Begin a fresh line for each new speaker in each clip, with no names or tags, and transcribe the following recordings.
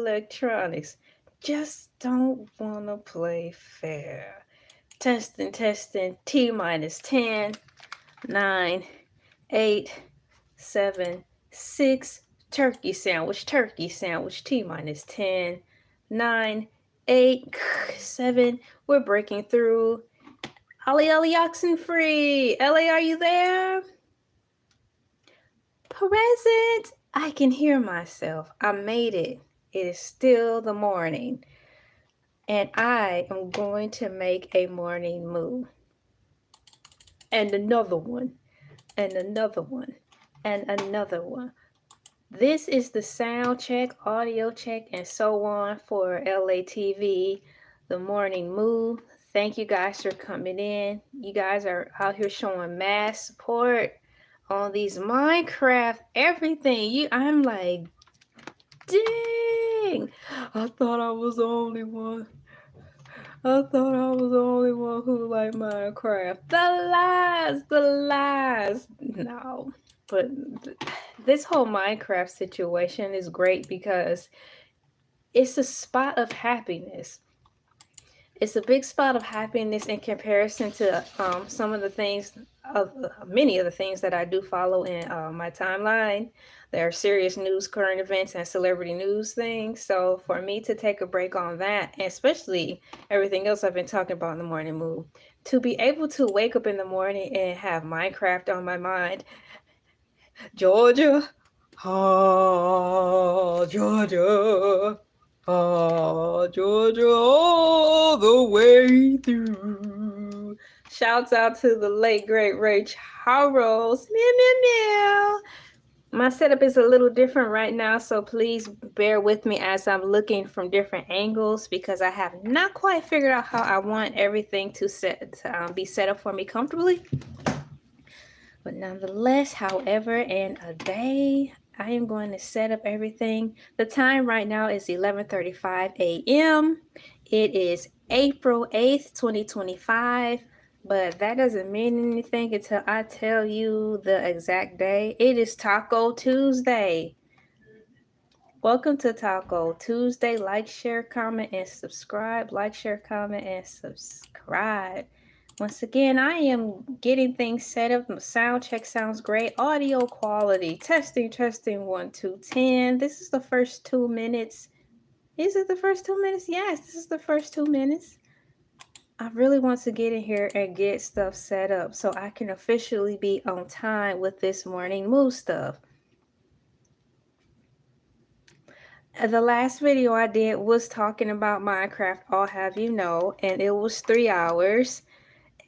electronics. Just don't wanna play fair. Testing, testing. T minus 10, 9, 8, 7, 6. Turkey sandwich, turkey sandwich. T minus 10, 9, 8, 7. We're breaking through. Ollie oxen free. LA, are you there? Present. I can hear myself. I made it. It is still the morning. And I am going to make a morning move. And another one. And another one. And another one. This is the sound check, audio check, and so on for Elay TV, the morning move. Thank you guys for coming in. You guys are out here showing mass support on these Minecraft everything. I'm like, dang, I thought I was the only one. I thought I was the only one who liked Minecraft. The lies. No, but this whole Minecraft situation is great because it's a spot of happiness. It's a big spot of happiness in comparison to some of the things, many of the things that I do follow in my timeline. There are serious news, current events, and celebrity news things. So for me to take a break on that, and especially everything else I've been talking about in the morning move, to be able to wake up in the morning and have Minecraft on my mind. Georgia, Georgia. Georgia, all the way through. Shouts out to the late, great Ray Charles. Meow, meow, meow. My setup is a little different right now, so please bear with me as I'm looking from different angles because I have not quite figured out how I want everything to be set up for me comfortably. But nonetheless, however, in a day, I am going to set up everything. The time right now is 11:35 a.m. It is April 8th, 2025, but that doesn't mean anything until I tell you the exact day. It is Taco Tuesday. Welcome to Taco Tuesday. Like, share, comment, and subscribe. Like, share, comment, and subscribe. Once again, I am getting things set up. My sound check sounds great. Audio quality. Testing, 1, 2, 10. This is the first 2 minutes. Is it the first 2 minutes? Yes, this is the first 2 minutes. I really want to get in here and get stuff set up so I can officially be on time with this morning move stuff. The last video I did was talking about Minecraft, I'll have you know, and it was 3 hours.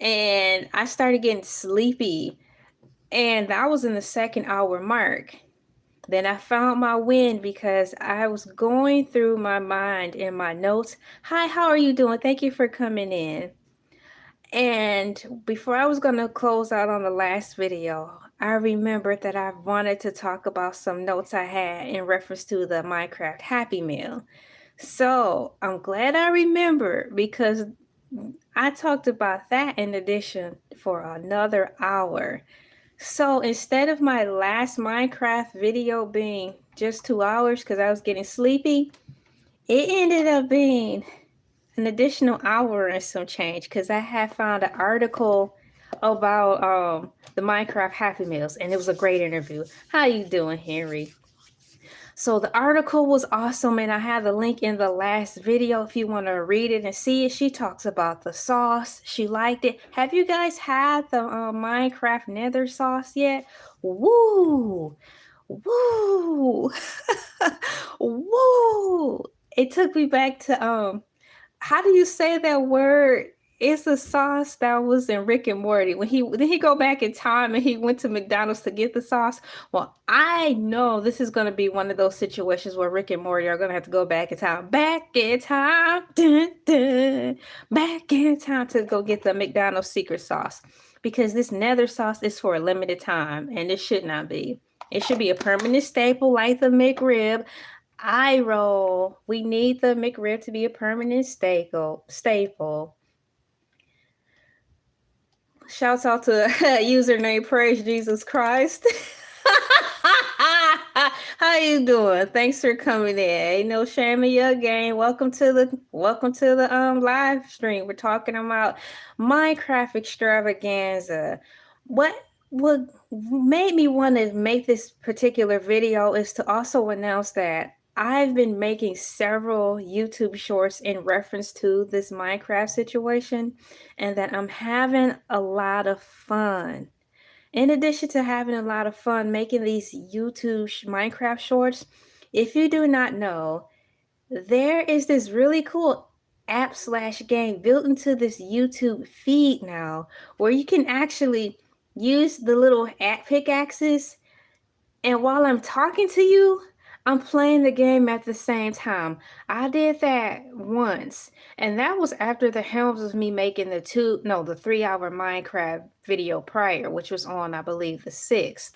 And I started getting sleepy, and that was in the 2nd hour mark. Then I found my win because I was going through my mind in my notes. Hi, how are you doing? Thank you for coming in. And before I was going to close out on the last video, I remembered that I wanted to talk about some notes I had in reference to the Minecraft Happy Meal. So I'm glad I remembered because I talked about that in addition for another hour. So instead of my last Minecraft video being just 2 hours because I was getting sleepy, it ended up being an additional hour and some change because I had found an article about the Minecraft Happy Meals, and it was a great interview. How you doing, Henry? So the article was awesome, and I have the link in the last video if you want to read it and see it. She talks about the sauce. She liked it. Have you guys had the Minecraft Nether sauce yet? Woo! Woo! Woo! It took me back to how do you say that word? It's a sauce that was in Rick and Morty. When he go back in time and he went to McDonald's to get the sauce. Well, I know this is going to be one of those situations where Rick and Morty are going to have to go back in time. Back in time. Dun, dun, back in time to go get the McDonald's secret sauce. Because this Nether sauce is for a limited time. And it should not be. It should be a permanent staple like the McRib. I roll. We need the McRib to be a permanent staple. Shouts out to username Praise Jesus Christ. How How you doing? Thanks for coming in. Ain't no shame in your game. Welcome to the live stream. We're talking about Minecraft Extravaganza. What made me want to make this particular video is to also announce that I've been making several YouTube shorts in reference to this Minecraft situation, and that I'm having a lot of fun. In addition to having a lot of fun making these YouTube Minecraft shorts, if you do not know, there is this really cool app/game built into this YouTube feed now where you can actually use the little pickaxes, and while I'm talking to you, I'm playing the game at the same time. I did that once, and that was after the helms of me making the 3-hour Minecraft video prior, which was on, I believe, the 6th.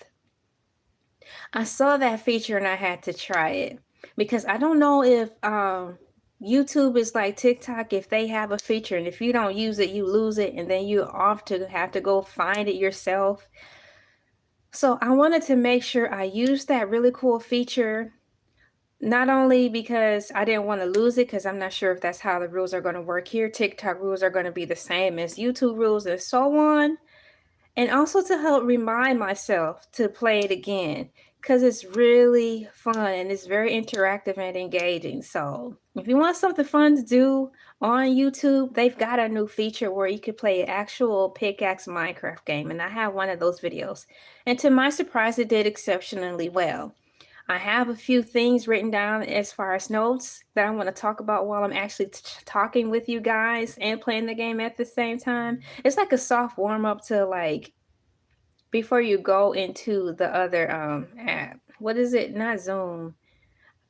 I saw that feature and I had to try it because I don't know if YouTube is like TikTok, if they have a feature and if you don't use it, you lose it, and then you're off to have to go find it yourself. So I wanted to make sure I used that really cool feature, not only because I didn't want to lose it, because I'm not sure if that's how the rules are going to work here. TikTok rules are going to be the same as YouTube rules and so on. And also to help remind myself to play it again, because it's really fun and it's very interactive and engaging. So if you want something fun to do on YouTube, they've got a new feature where you could play an actual pickaxe Minecraft game. And I have one of those videos. And to my surprise, it did exceptionally well. I have a few things written down as far as notes that I want to talk about while I'm actually talking with you guys and playing the game at the same time. It's like a soft warm up to like before you go into the other app. What is it? Not Zoom.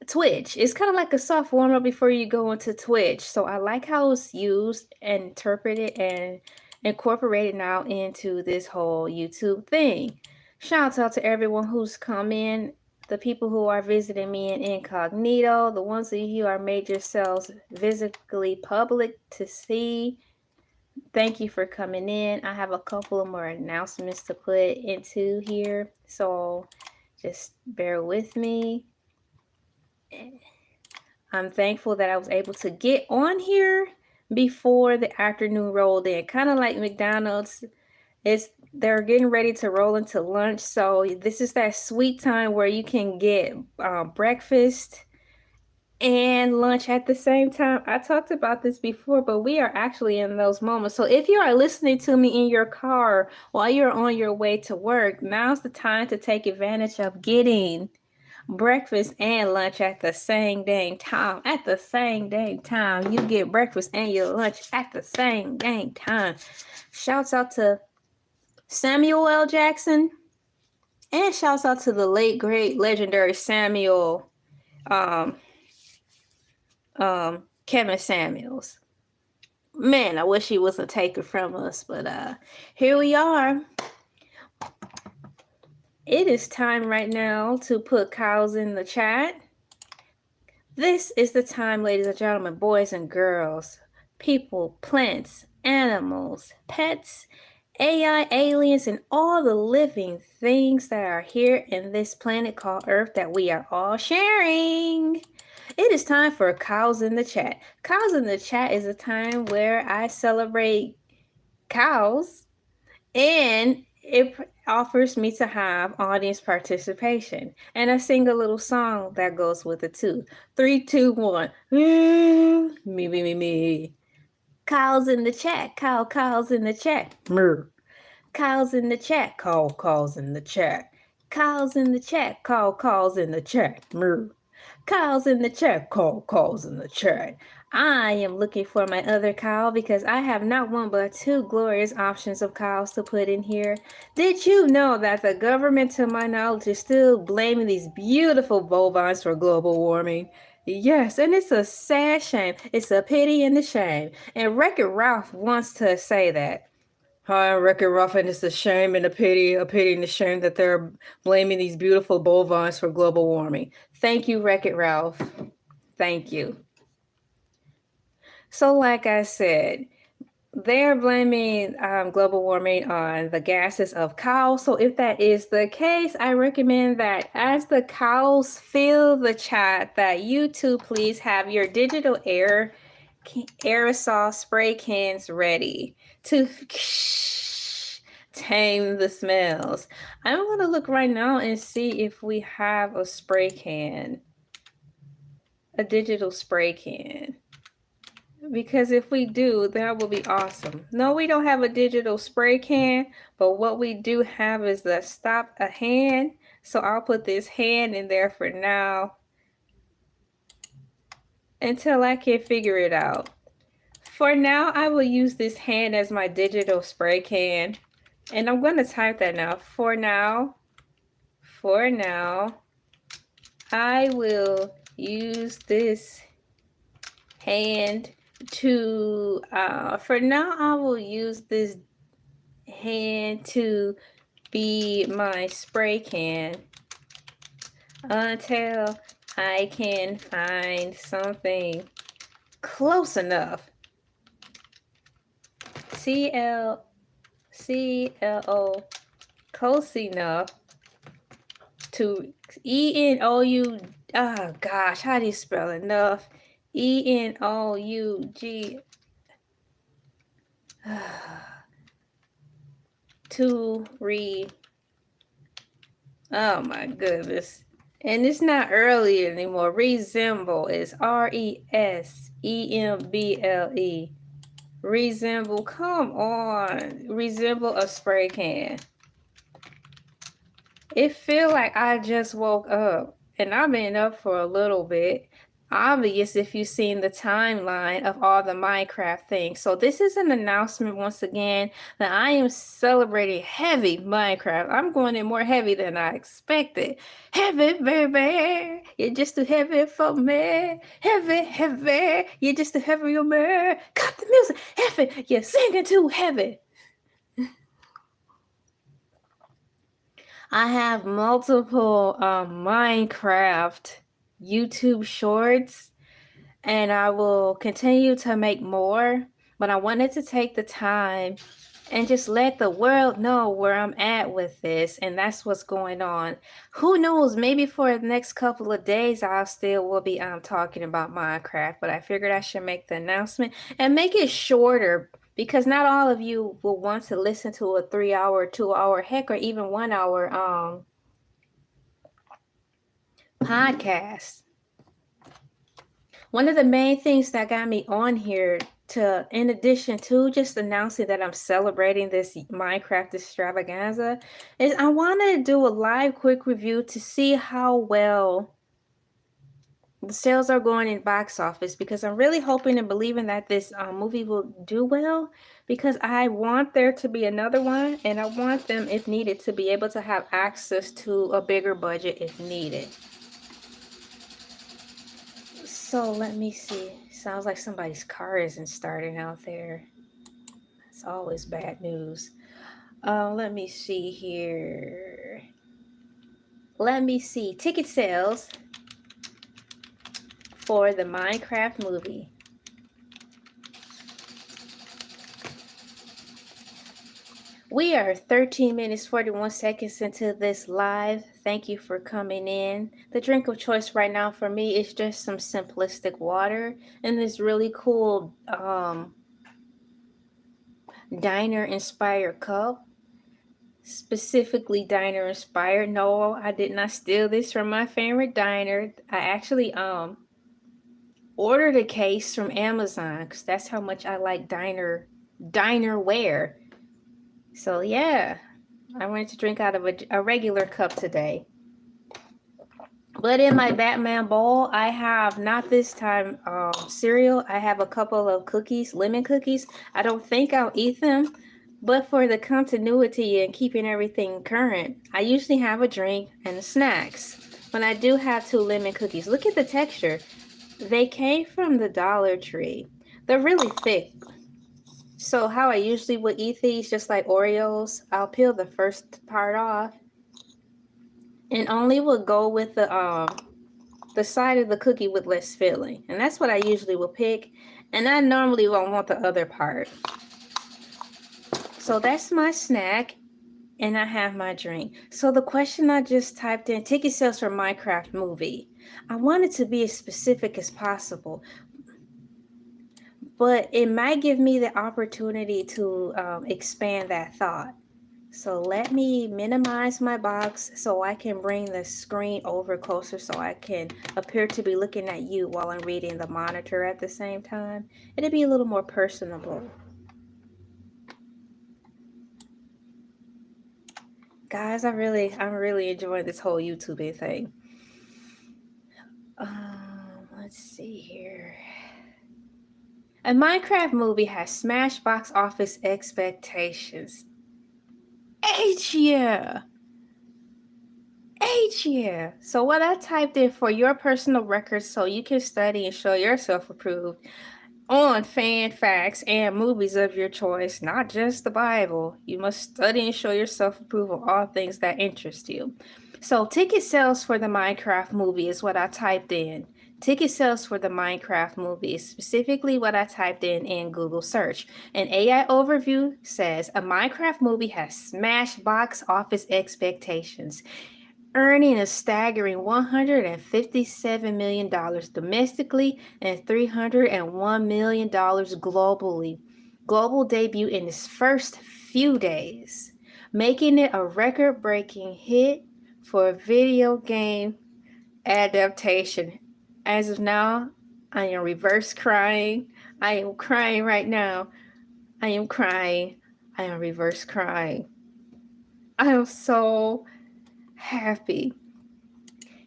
Twitch. It's kind of like a soft warm up before you go into Twitch. So I like how it's used and interpreted and incorporated now into this whole YouTube thing. Shout out to everyone who's come in, the people who are visiting me in incognito, the ones of you who are made yourselves visibly public to see. Thank you for coming in. I have a couple of more announcements to put into here, so just bear with me. I'm thankful that I was able to get on here before the afternoon rolled in. Kind of like McDonald's, they're getting ready to roll into lunch, so this is that sweet time where you can get breakfast and lunch at the same time. I talked about this before, but we are actually in those moments. So if you are listening to me in your car while you're on your way to work, now's the time to take advantage of getting breakfast and lunch at the same dang time. At the same dang time. You get breakfast and your lunch at the same dang time. Shouts out to Samuel L. Jackson. And shouts out to the late, great, legendary Samuel Kevin Samuels. Man, I wish he wasn't taken from us, but here we are. It is time right now to put cows in the chat. This is the time, ladies and gentlemen, boys and girls, people, plants, animals, pets, AI, aliens, and all the living things that are here in this planet called Earth that we are all sharing. It is time for Cows in the Chat. Cows in the Chat is a time where I celebrate cows, and it offers me to have audience participation. And I sing a little song that goes with it too. 3, 2, 1. Me, me, me, me. Cows in the chat. Cows in the chat. Moo. Cows in the chat. Cows in the chat. Cows in the chat. Cows in the chat. Moo. Cows in the chat. Cows in the chat. I am looking for my other cow because I have not one but 2 glorious options of cows to put in here. Did you know that the government, to my knowledge, is still blaming these beautiful bovines for global warming? Yes, and it's a sad shame. It's a pity and a shame. And Wreck-It Ralph wants to say that. Hi, I'm Wreck-It Ralph, and it's a shame and a pity and a shame that they're blaming these beautiful bovines for global warming. Thank you, Wreck-It Ralph. Thank you. So like I said, they're blaming global warming on the gases of cows. So if that is the case, I recommend that as the cows fill the chat, that you too please have your digital aerosol spray cans ready to tame the smells. I'm going to look right now and see if we have a spray can, a digital spray can. Because if we do, that will be awesome. No, we don't have a digital spray can, but what we do have is the stop a hand. So I'll put this hand in there for now until I can figure it out. For now, I will use this hand as my digital spray can. And I'm going to type that now. For now, I will use this hand to, for now, I will use this hand to be my spray can until I can find something close enough. CLO, close enough to ENOU. Oh gosh, how do you spell enough? ENOUG. To read. Oh my goodness. And it's not early anymore. Resemble is RESEMBLE. Resemble. Come on. Resemble a spray can. It feel like I just woke up. And I've been up for a little bit. Obvious if you've seen the timeline of all the Minecraft things. So this is an announcement once again that I am celebrating heavy Minecraft. I'm going in more heavy than I expected. Heavy, baby, you're just too heavy for me. Heavy, heavy, you're just too heavy for me. Cut the music, heavy, you're singing too heavy. I have multiple Minecraft YouTube shorts, and I will continue to make more, but I wanted to take the time and just let the world know where I'm at with this, and that's what's going on. Who knows, maybe for the next couple of days I still will be talking about Minecraft, but I figured I should make the announcement and make it shorter, because not all of you will want to listen to a 3-hour, 2-hour, heck, or even 1-hour podcast. One of the main things that got me on here, to, in addition to just announcing that I'm celebrating this Minecraft Extravaganza, is I want to do a live quick review to see how well the sales are going in box office, because I'm really hoping and believing that this movie will do well, because I want there to be another one, and I want them, if needed, to be able to have access to a bigger budget if needed. So let me see. Sounds like somebody's car isn't starting out there. That's always bad news. Let me see here. Let me see. Ticket sales for the Minecraft movie. We are 13 minutes 41 seconds into this live. Thank you for coming in. The drink of choice right now for me is just some simplistic water and this really cool diner inspired cup. Specifically diner inspired. No, I did not steal this from my favorite diner. I actually ordered a case from Amazon because that's how much I like diner wear. So yeah, I wanted to drink out of a regular cup today. But in my Batman bowl, I have, not this time, cereal. I have a couple of cookies, lemon cookies. I don't think I'll eat them, but for the continuity and keeping everything current, I usually have a drink and snacks. When I do have 2 lemon cookies, look at the texture. They came from the Dollar Tree. They're really thick. So how I usually would eat these, just like Oreos, I'll peel the first part off and only will go with the side of the cookie with less filling. And that's what I usually will pick. And I normally won't want the other part. So that's my snack, and I have my drink. So the question I just typed in, ticket sales for Minecraft movie. I wanted to be as specific as possible, but it might give me the opportunity to expand that thought. So let me minimize my box so I can bring the screen over closer so I can appear to be looking at you while I'm reading the monitor at the same time. It'll be a little more personable. Guys, I'm really enjoying this whole YouTube thing. Let's see here. A Minecraft movie has smashed box office expectations. H-yeah! H-yeah! So what I typed in for your personal records so you can study and show yourself approved on fan facts and movies of your choice, not just the Bible. You must study and show yourself approval of all things that interest you. So ticket sales for the Minecraft movie is what I typed in. Ticket sales for the Minecraft movie is specifically what I typed in Google search. An AI overview says a Minecraft movie has smashed box office expectations, earning a staggering $157 million domestically and $301 million globally. Global debut in its first few days, making it a record-breaking hit for a video game adaptation. As of now, I am reverse crying. I am crying right now. I am crying. I am reverse crying. I am so happy.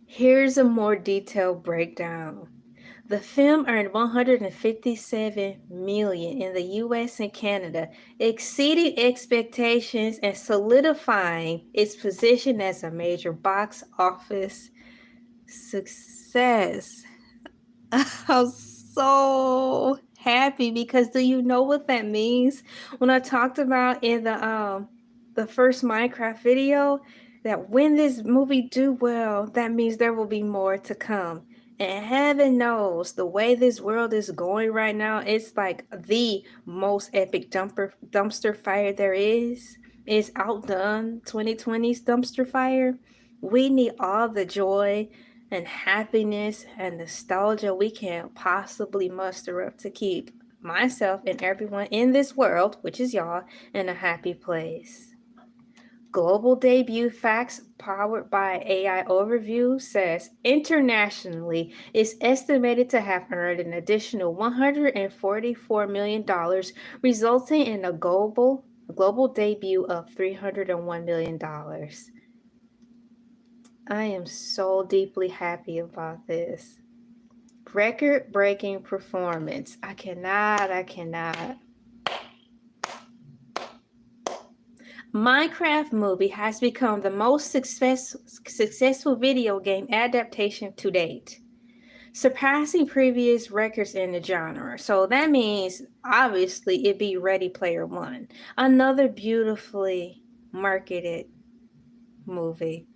Here's a more detailed breakdown. The film earned $157 million in the US and Canada, exceeding expectations and solidifying its position as a major box office success. I'm so happy because do you know what that means? When I talked about in the first Minecraft video, that when this movie do well, that means there will be more to come. And heaven knows the way this world is going right now, it's like the most epic dumpster fire there is. It's outdone 2020's dumpster fire. We need all the joy and happiness and nostalgia we can possibly muster up to keep myself and everyone in this world, which is y'all, in a happy place. Global debut facts powered by AI overview says internationally it's estimated to have earned an additional $144 million, resulting in a global debut of $301 million. I am so deeply happy about this. Record-breaking performance. I cannot. Minecraft movie has become the most successful video game adaptation to date, surpassing previous records in the genre. So that means obviously it be Ready Player One, another beautifully marketed movie.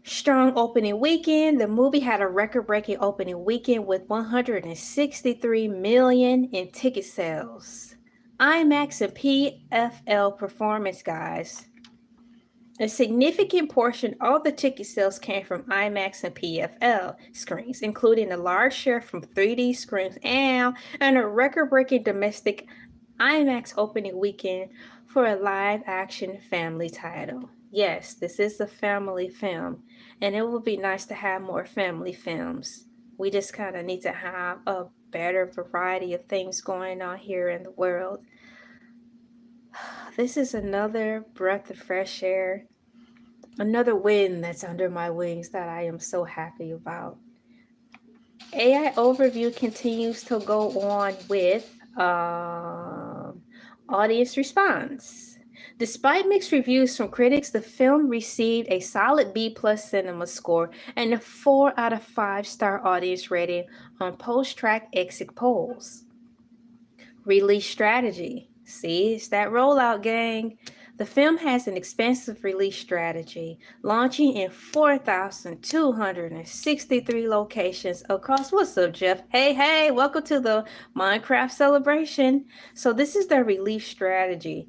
Strong opening weekend. The movie had a record-breaking opening weekend with 163 million in ticket sales. IMAX and PFL performance, guys. A significant portion of the ticket sales came from IMAX and PFL screens, including a large share from 3D screens and a record-breaking domestic IMAX opening weekend for a live-action family title. Yes, this is a family film, and it would be nice to have more family films. We just kind of need to have a better variety of things going on here in the world. This is another breath of fresh air, another wind that's under my wings that I am so happy about. AI overview continues to go on with audience response. Despite mixed reviews from critics, the film received a solid B+ cinema score and a 4 out of 5 star audience rating on post-track exit polls. Release strategy. See, it's that rollout, gang. The film has an expansive release strategy, launching in 4,263 locations across. What's up, Jeff? Hey, welcome to the Minecraft celebration. So this is their release strategy.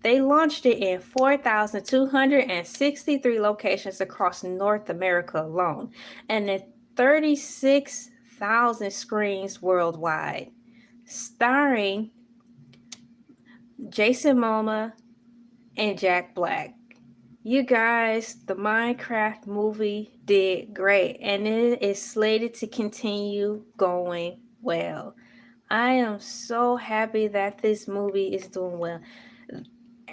They launched it in 4,263 locations across North America alone, and in 36,000 screens worldwide, starring Jason Momoa and Jack Black. You guys, the Minecraft movie did great, and it is slated to continue going well. I am so happy that this movie is doing well.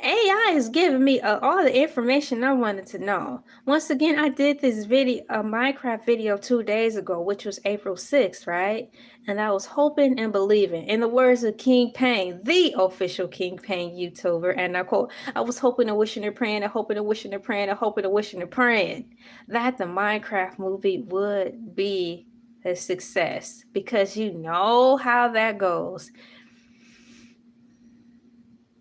AI is giving me all the information I wanted to know. Once again, I did this video, a Minecraft video 2 days ago, which was April 6th, right? And I was hoping and believing, in the words of King Pain, the official King Pain YouTuber, and I quote, I was hoping and wishing and praying and hoping and wishing and praying and hoping and wishing and praying that the Minecraft movie would be a success, because you know how that goes.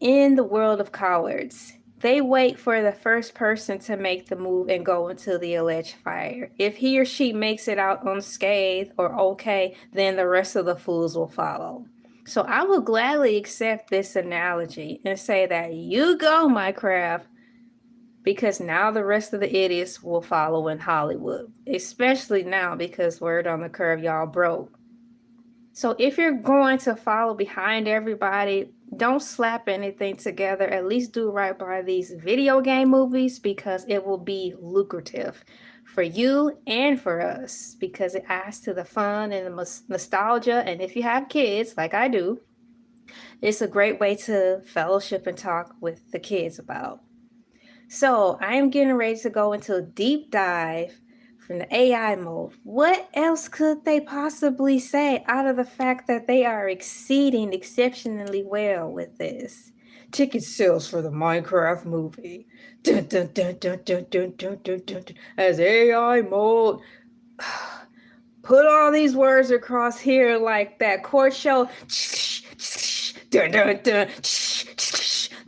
In the world of cowards, they wait for the first person to make the move and go into the alleged fire. If he or she makes it out unscathed or okay, then the rest of the fools will follow. So I will gladly accept this analogy and say that you go, Minecraft, because now the rest of the idiots will follow in Hollywood, especially now because word on the curve, y'all broke. So if you're going to follow behind everybody, don't slap anything together. At least do right by these video game movies, because it will be lucrative for you and for us, because it adds to the fun and the nostalgia. And if you have kids, like I do, it's a great way to fellowship and talk with the kids about. So I am getting ready to go into a deep dive from the AI mode. What else could they possibly say out of the fact that they are exceeding exceptionally well with this? Ticket sales for the Minecraft movie. Dun, dun, dun, dun, dun, dun, dun, dun, dun, dun. As AI mode. Put all these words across here like that court show. Dun, dun, dun.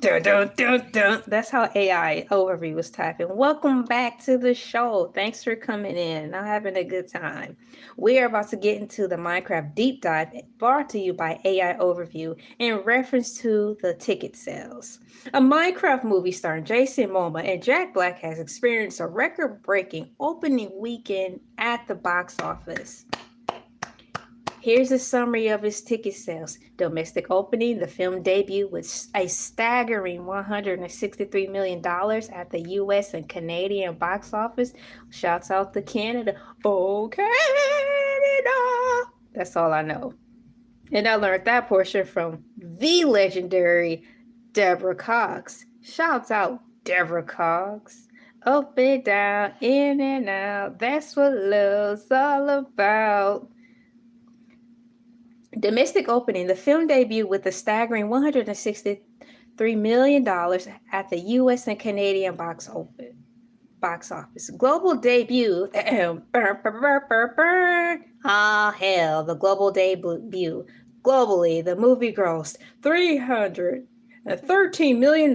Dun, dun, dun, dun. That's how AI overview was typing. Welcome back to the show. Thanks for coming in. I'm having a good time. We are about to get into the Minecraft deep dive, brought to you by AI Overview in reference to the ticket sales. A Minecraft movie starring Jason Momoa and Jack Black has experienced a record-breaking opening weekend at the box office. Here's a summary of its ticket sales. Domestic opening, the film debuted with a staggering $163 million at the US and Canadian box office. Shouts out to Canada. Oh, Canada! That's all I know. And I learned that portion from the legendary Deborah Cox. Shouts out, Deborah Cox. Up and down, in and out. That's what love's all about. Domestic opening, the film debuted with a staggering $163 million at the US and Canadian box office. Global debut, the global debut. Globally, the movie grossed $313 million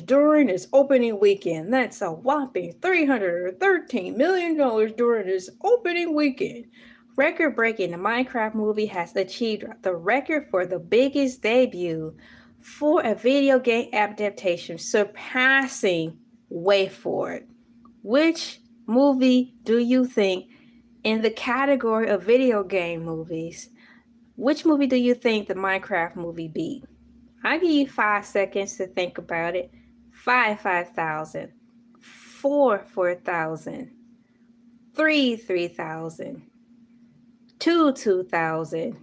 during its opening weekend. That's a whopping $313 million during its opening weekend. Record-breaking, the Minecraft movie has achieved the record for the biggest debut for a video game adaptation, surpassing, wait for it, which movie do you think, in the category of video game movies, which movie do you think the Minecraft movie beat? I'll give you 5 seconds to think about it. 5,000. 4,000. 3,000. 2,000.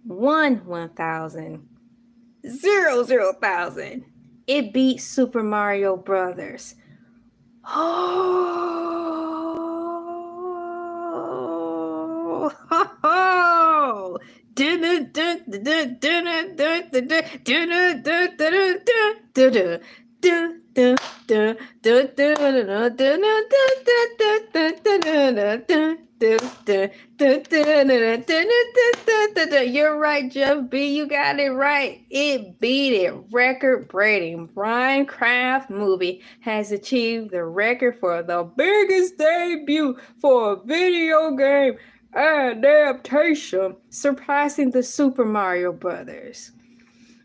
1,000. 0,000. It beat Super Mario Brothers. Oh, You're right, Jeff B. You got it right. It beat it. Record-breaking Minecraft movie has achieved the record for the biggest debut for a video game adaptation, surpassing the Super Mario Brothers.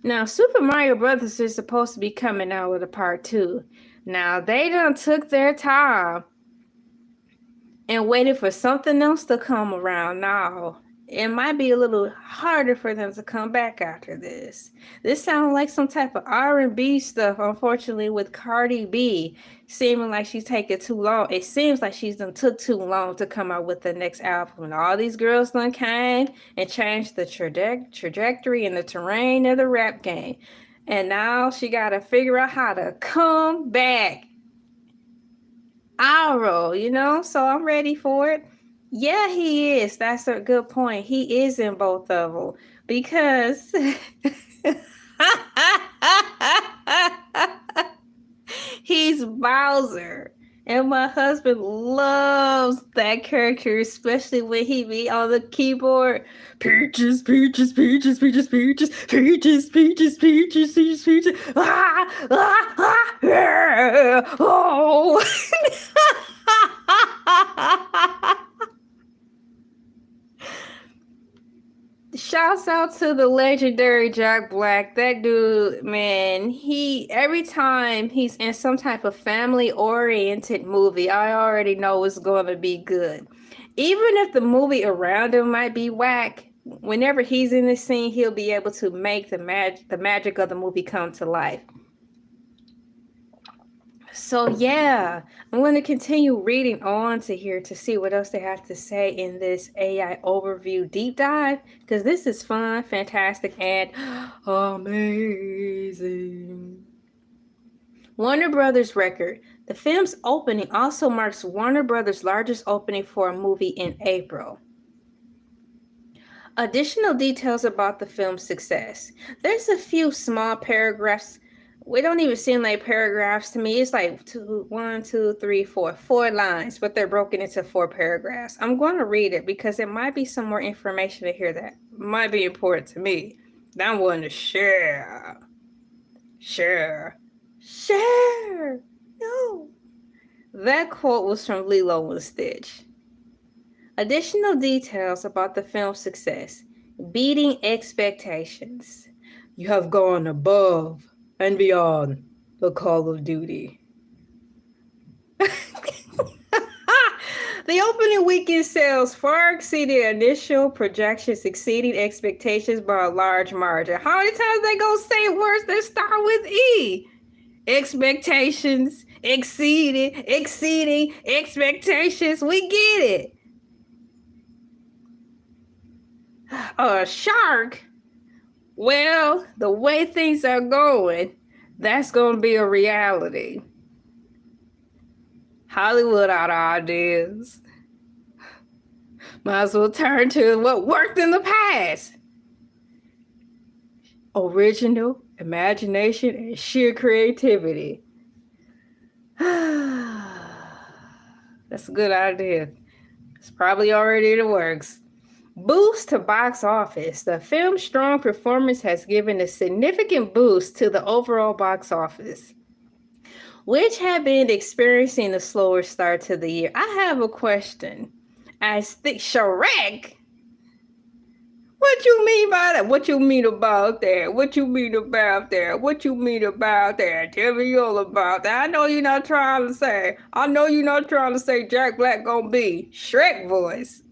Now, Super Mario Brothers is supposed to be coming out with a part 2. Now, they done took their time and waited for something else to come around. Now, it might be a little harder for them to come back after this. This sounds like some type of R&B stuff, unfortunately, with Cardi B seeming like she's taking too long. It seems like she's done took too long to come out with the next album. And all these girls done came and changed the trajectory and the terrain of the rap game. And now she got to figure out how to come back. I'll roll, so I'm ready for it. Yeah, he is. That's a good point. He is in both of them because he's Bowser. And my husband loves that character, especially when he be on the keyboard. Peaches, peaches, peaches, peaches, peaches, peaches, peaches, peaches, peaches, peaches. Ah, ah, ah, yeah. Oh. Shouts out to the legendary Jack Black. That dude, man, every time he's in some type of family-oriented movie, I already know it's going to be good. Even if the movie around him might be whack, whenever he's in the scene, he'll be able to make the magic of the movie come to life. So yeah, I'm going to continue reading on to see what else they have to say in this AI overview deep dive, because this is fun, fantastic, and amazing. Warner Brothers record. The film's opening also marks Warner Brothers' largest opening for a movie in April. Additional details about the film's success. There's a few small paragraphs. We don't even seem like paragraphs to me. It's like 4 lines, but they're broken into 4 paragraphs. I'm going to read it because it might be some more information to hear that might be important to me. That I'm going to share. No. That quote was from Lilo and Stitch. Additional details about the film's success. Beating expectations. You have gone above and beyond the Call of Duty. The opening weekend sales far exceeded initial projections, exceeding expectations by a large margin. How many times they gonna say words that start with E? Expectations, exceeding expectations. We get it. A shark? Well, the way things are going, that's going to be a reality. Hollywood out of ideas. Might as well turn to what worked in the past. Original, imagination, and sheer creativity. That's a good idea. It's probably already in the works. Boost to box office. The film's strong performance has given a significant boost to the overall box office, which had been experiencing a slower start to the year. I have a question. Shrek? What you mean by that? What you mean about that? What you mean about that? What you mean about that? Tell me all about that. I know you're not trying to say Jack Black gonna be Shrek voice.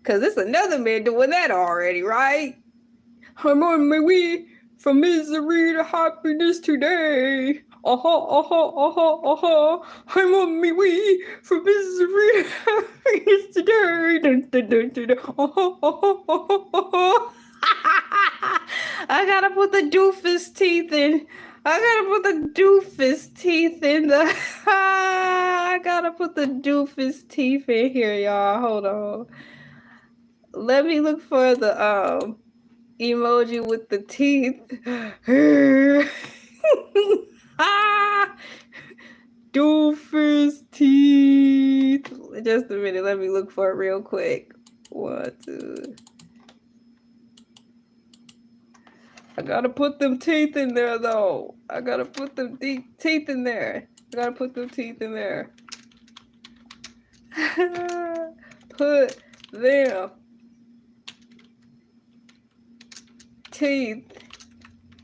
Because it's another man doing that already, right? I'm on my way from misery to happiness today. I'm on my way from misery to happiness today. I gotta put the doofus teeth in. I gotta put the doofus teeth in here, y'all. Hold on. Let me look for the emoji with the teeth. Doofus teeth. Just a minute. Let me look for it real quick. 1, 2. I gotta put them teeth in there, though. I gotta put them teeth in there. I gotta put them teeth in there. Put them teeth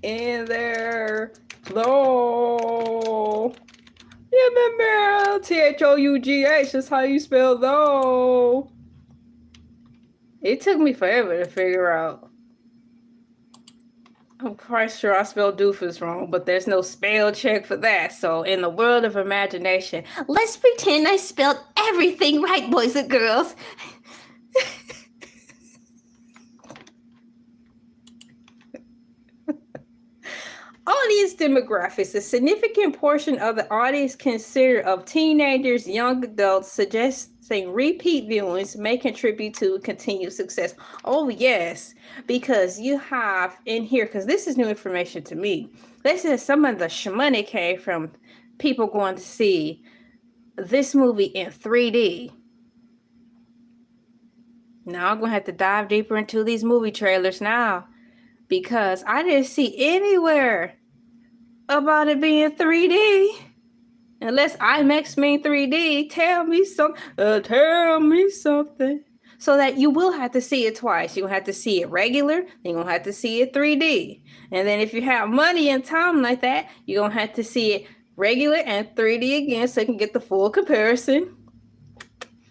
in there, though. Yeah, remember THOUGH. That's how you spell though. It took me forever to figure out. I'm quite sure I spelled doofus wrong, but there's no spell check for that. So in the world of imagination, let's pretend I spelled everything right, boys and girls. Audience demographics. A significant portion of the audience considered of teenagers, young adults, suggesting repeat viewings may contribute to continued success. Oh, yes, because you have in here, because this is new information to me. This is some of the money came from people going to see this movie in 3D. Now I'm going to have to dive deeper into these movie trailers now, because I didn't see anywhere about it being 3D. Unless IMAX mean 3D, tell me something. So that you will have to see it twice. You're going to have to see it regular, then you're going to have to see it 3D. And then if you have money and time like that, you're going to have to see it regular and 3D again so you can get the full comparison.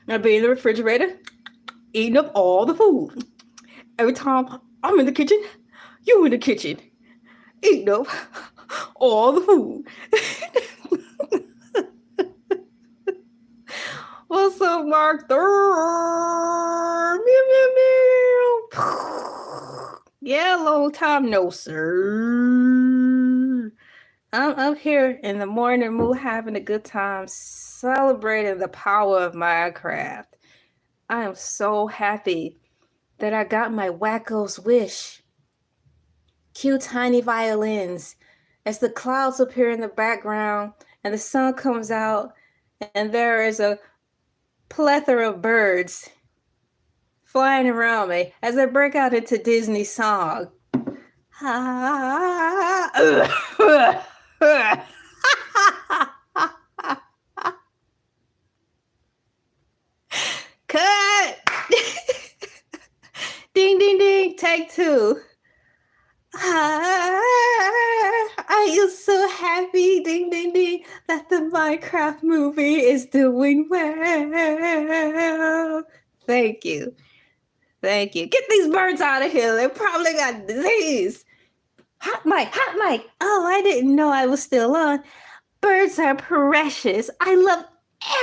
I'll be in the refrigerator, eating up all the food. Every time I'm in the kitchen, you in the kitchen, eating up all the food. What's up, Mark? Meow, meow, meow. Yeah, long time no sir. I'm up here in the morning mood having a good time celebrating the power of Minecraft. I am so happy that I got my wacko's wish. Cute tiny violins as the clouds appear in the background and the sun comes out and there is a plethora of birds flying around me as I break out into Disney song. Cut! Ding, ding, ding. Take 2. I am so happy, ding, ding, ding, that the Minecraft movie is doing well. Thank you. Thank you. Get these birds out of here. They probably got disease. Hot mic, hot mic. Oh, I didn't know I was still on. Birds are precious. I love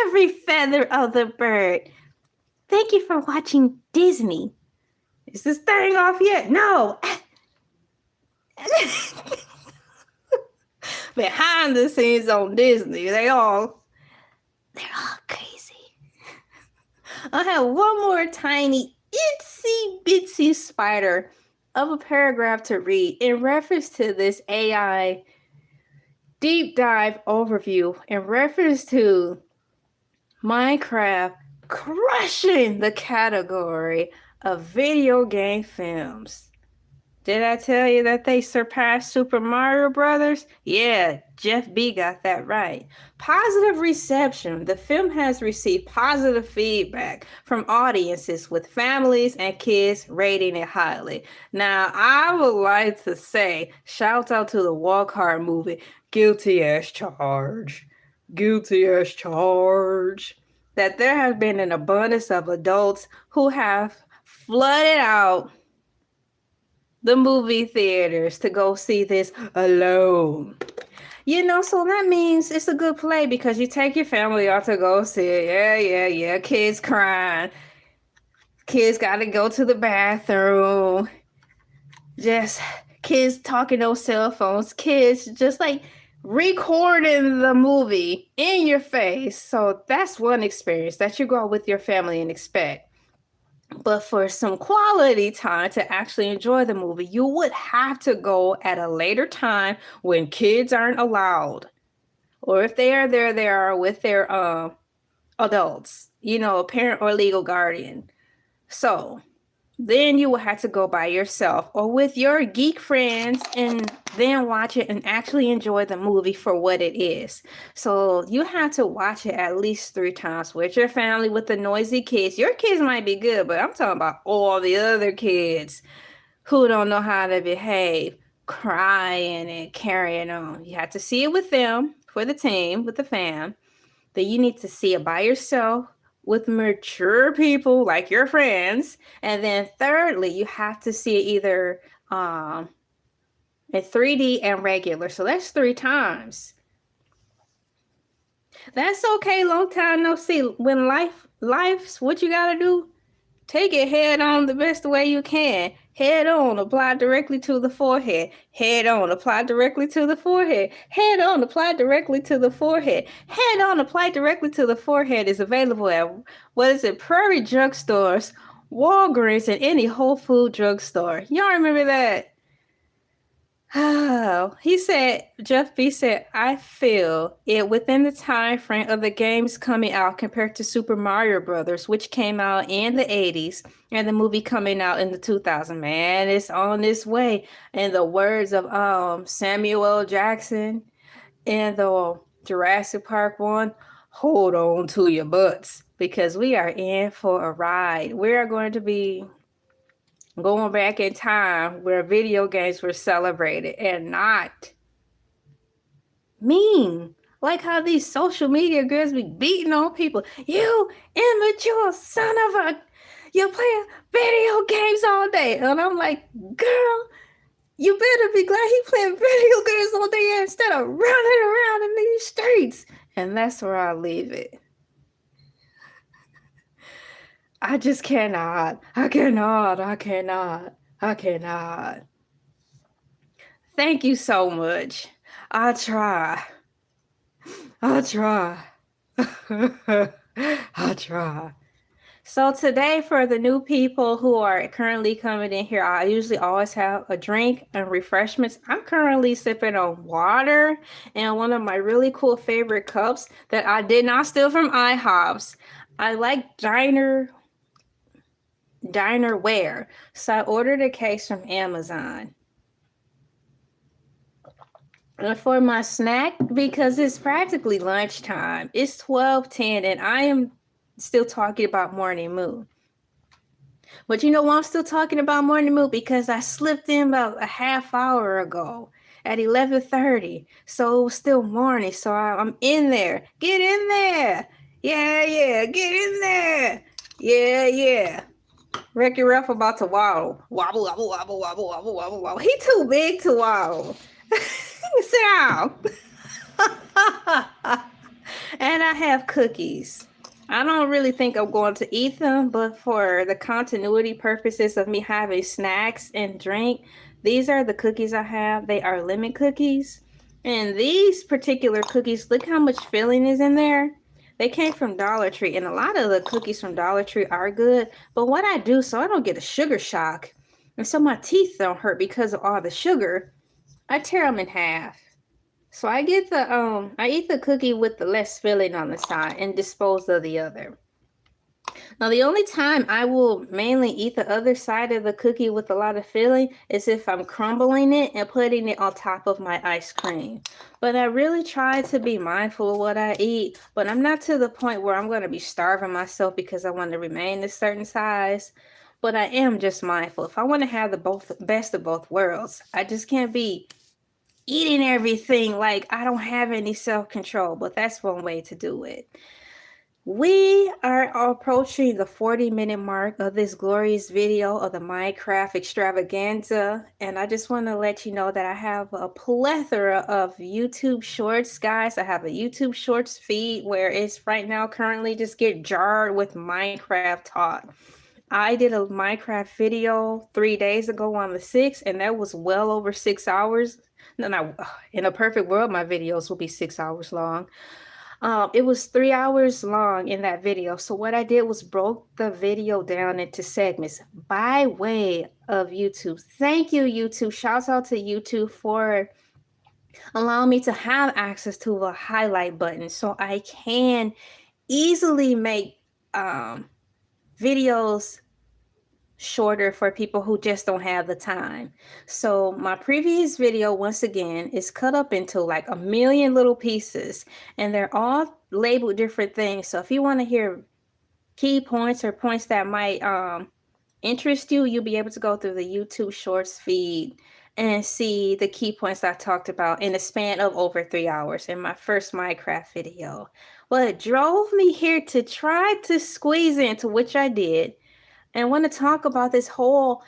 every feather of the bird. Thank you for watching Disney. Is this thing off yet? No. Behind the scenes on Disney, they're all crazy. I have one more tiny itsy bitsy spider of a paragraph to read in reference to this AI deep dive overview in reference to Minecraft crushing the category of video game films. Did I tell you that they surpassed Super Mario Brothers? Yeah, Jeff B got that right. Positive reception. The film has received positive feedback from audiences with families and kids rating it highly. Now, I would like to say, shout out to the Walk Hard movie, Guilty as Charged. Guilty as charged. That there has been an abundance of adults who have flooded out the movie theaters to go see this alone. You know, so that means it's a good play because you take your family out to go see it. Yeah. Kids crying. Kids got to go to the bathroom. Just kids talking on cell phones. Kids just like recording the movie in your face. So that's one experience that you go with your family and expect. But for some quality time to actually enjoy the movie, you would have to go at a later time when kids aren't allowed. or if they are there, they are with their adults, a parent or legal guardian. So then you will have to go by yourself or with your geek friends and then watch it and actually enjoy the movie for what it is. So you have to watch it at least 3 times with your family, with the noisy kids. Your kids might be good, but I'm talking about all the other kids who don't know how to behave, crying and carrying on. You have to see it with them, for the team, with the fam. Then you need to see it by yourself with mature people like your friends. And then thirdly, you have to see it either in 3D and regular. So that's 3 times. That's okay. Long time no see. When life's what you gotta do, take it head on the best way you can. Head on, apply directly to the forehead. Head on, apply directly to the forehead. Head on, apply directly to the forehead. Head on, apply directly to the forehead is available at, Prairie drugstores, Walgreens, and any Whole Food drugstore. Y'all remember that? Oh, Jeff B said, I feel it within the time frame of the games coming out compared to Super Mario Brothers, which came out in the 80s, and the movie coming out in the 2000s. Man, it's on its way. In the words of Samuel L. Jackson in the Jurassic Park one, hold on to your butts because we are in for a ride. We are going to be going back in time where video games were celebrated and not mean. Like how these social media girls be beating on people. You immature son of a... You're playing video games all day. And I'm like, girl, you better be glad he playing video games all day instead of running around in these streets. And that's where I leave it. I just cannot. I cannot. Thank you so much. I'll try. I'll try. So today, for the new people who are currently coming in here, I usually always have a drink and refreshments. I'm currently sipping on water and one of my really cool favorite cups that I did not steal from IHOP's. I like dinerware. So I ordered a case from Amazon. And for my snack, because it's practically lunchtime, it's 12:10 and I am still talking about Morning Moon. But you know why I'm still talking about Morning Moon? Because I slipped in about a half hour ago at 11:30. So it was still morning. So I'm in there. Get in there. Yeah. Get in there. Yeah. Wreck-It Ralph about to waddle. Wobble. He too big to waddle. Sit down. And I have cookies. I don't really think I'm going to eat them, but for the continuity purposes of me having snacks and drink, these are the cookies I have. They are lemon cookies. And these particular cookies, look how much filling is in there. They came from Dollar Tree, and a lot of the cookies from Dollar Tree are good. But what I do so I don't get a sugar shock, and so my teeth don't hurt because of all the sugar, I tear them in half. So I eat the cookie with the less filling on the side and dispose of the other. Now, the only time I will mainly eat the other side of the cookie with a lot of filling is if I'm crumbling it and putting it on top of my ice cream. But I really try to be mindful of what I eat, but I'm not to the point where I'm going to be starving myself because I want to remain a certain size. But I am just mindful. If I want to have the best of both worlds, I just can't be eating everything like I don't have any self-control, but that's one way to do it. We are approaching the 40-minute mark of this glorious video of the Minecraft Extravaganza, and I just want to let you know that I have a plethora of YouTube Shorts, guys. I have a YouTube Shorts feed where it's right now currently just get jarred with Minecraft talk. I did a Minecraft video 3 days ago on the 6th, and that was well over 6 hours. No, in a perfect world, my videos will be 6 hours long. It was 3 hours long in that video. So what I did was broke the video down into segments by way of YouTube. Thank you, YouTube. Shouts out to YouTube for allow me to have access to a highlight button so I can easily make videos shorter for people who just don't have the time. So my previous video, once again, is cut up into like a million little pieces, and they're all labeled different things. So if you want to hear key points or points that might interest you, you'll be able to go through the YouTube Shorts feed and see the key points I talked about in a span of over 3 hours in my first Minecraft video. Well, it drove me here to try to squeeze into, which I did, and I want to talk about this whole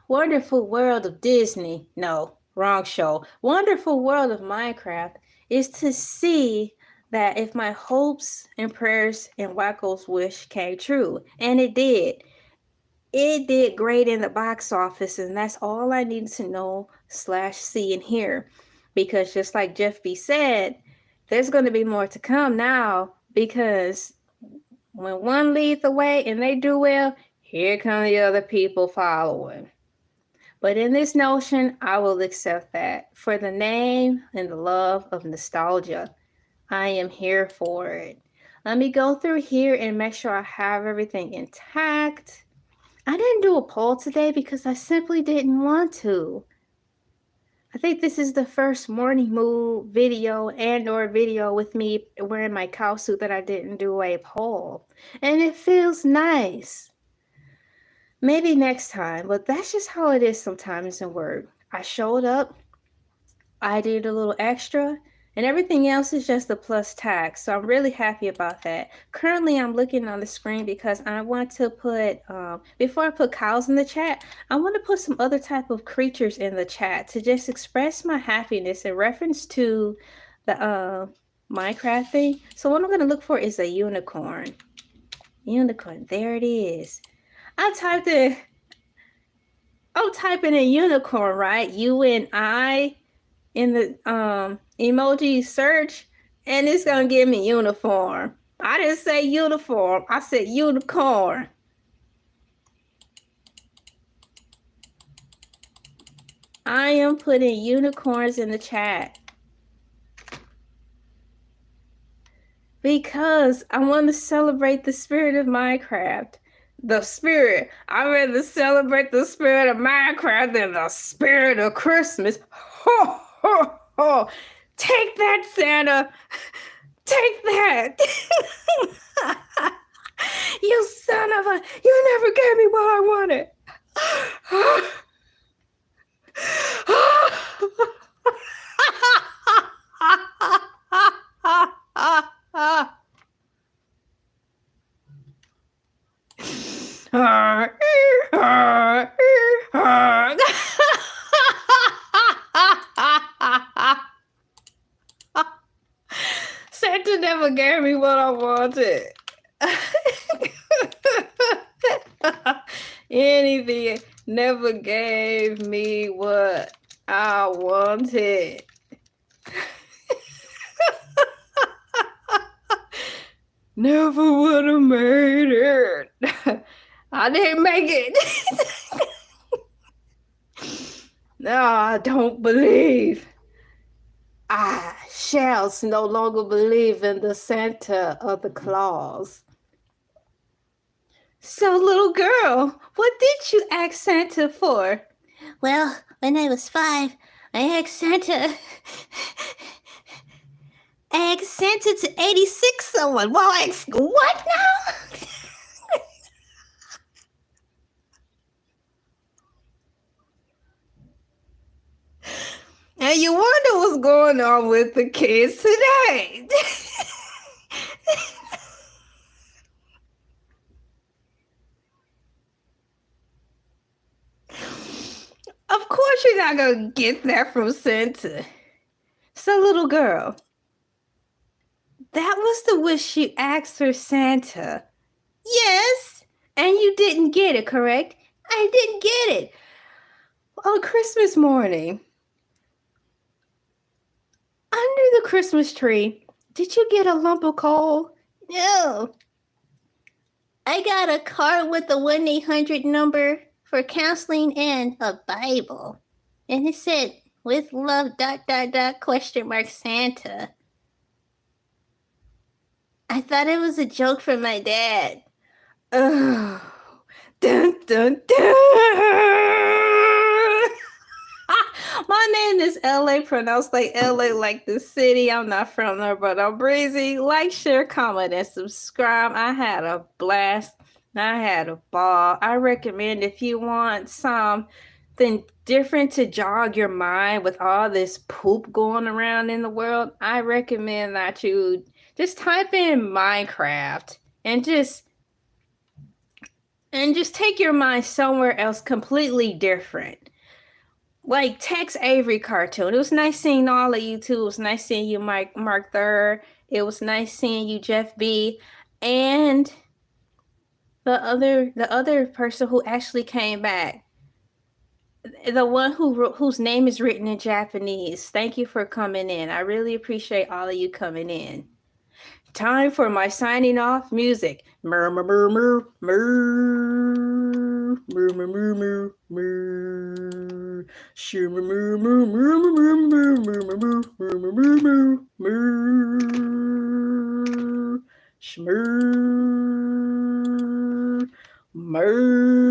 wonderful world of Disney. No, wrong show. Wonderful world of Minecraft is to see that if my hopes and prayers and Wacko's wish came true, and it did. It did great in the box office, and that's all I needed to know / see and hear. Because just like Jeff B said, there's going to be more to come now, because when one leads the way and they do well, here come the other people following. But in this notion, I will accept that. For the name and the love of nostalgia, I am here for it. Let me go through here and make sure I have everything intact. I didn't do a poll today because I simply didn't want to. I think this is the first morning mood video or video with me wearing my cow suit that I didn't do a poll. And it feels nice. Maybe next time, but that's just how it is sometimes in work. I showed up, I did a little extra, and everything else is just a plus tag. So I'm really happy about that. Currently, I'm looking on the screen because I want to put, before I put cows in the chat, I want to put some other type of creatures in the chat to just express my happiness in reference to the Minecraft thing. So what I'm going to look for is a unicorn. Unicorn, there it is. I'm typing in unicorn, right? UNI in the emoji search, and it's gonna give me uniform. I didn't say uniform, I said unicorn. I am putting unicorns in the chat because I want to celebrate the spirit of Minecraft. The spirit. I'd rather celebrate the spirit of Minecraft than the spirit of Christmas. Ho, ho, ho. Take that, Santa. Take that. You son of a... You never gave me what I wanted. Santa never gave me what I wanted. Anything never gave me what I wanted. Never would have made it. I didn't make it. No, I don't believe. I shall no longer believe in the Santa or the Claus. So, little girl, what did you ask Santa for? Well, when I was 5, I asked Santa. I asked Santa to 86 someone. Well, I asked, what now? And you wonder what's going on with the kids today. Of course you're not going to get that from Santa. So, little girl, that was the wish you asked for Santa. Yes, and you didn't get it, correct? I didn't get it. On Christmas morning, under the Christmas tree, did you get a lump of coal? No. I got a card with a 1-800 number for counseling and a Bible. And it said, With love, ... question mark Santa. I thought it was a joke from my dad. Oh, dun dun dun. My name is LA, pronounced like LA, like the city. I'm not from there, but I'm breezy. Like, share, comment, and subscribe. I had a blast. I had a ball. I recommend if you want something different to jog your mind with all this poop going around in the world, I recommend that you just type in Minecraft and just take your mind somewhere else completely different. Like Tex Avery cartoon. It was nice seeing all of you too. It was nice seeing you, Mark Third. It was nice seeing you, Jeff B. And the other person who actually came back. The one whose name is written in Japanese. Thank you for coming in. I really appreciate all of you coming in. Time for my signing off music. Mur mur mur mur mur mur mur mur mur mur. Shoo mur mur mur mur mur mur mur mur mur mur mur mur. Shmur mur.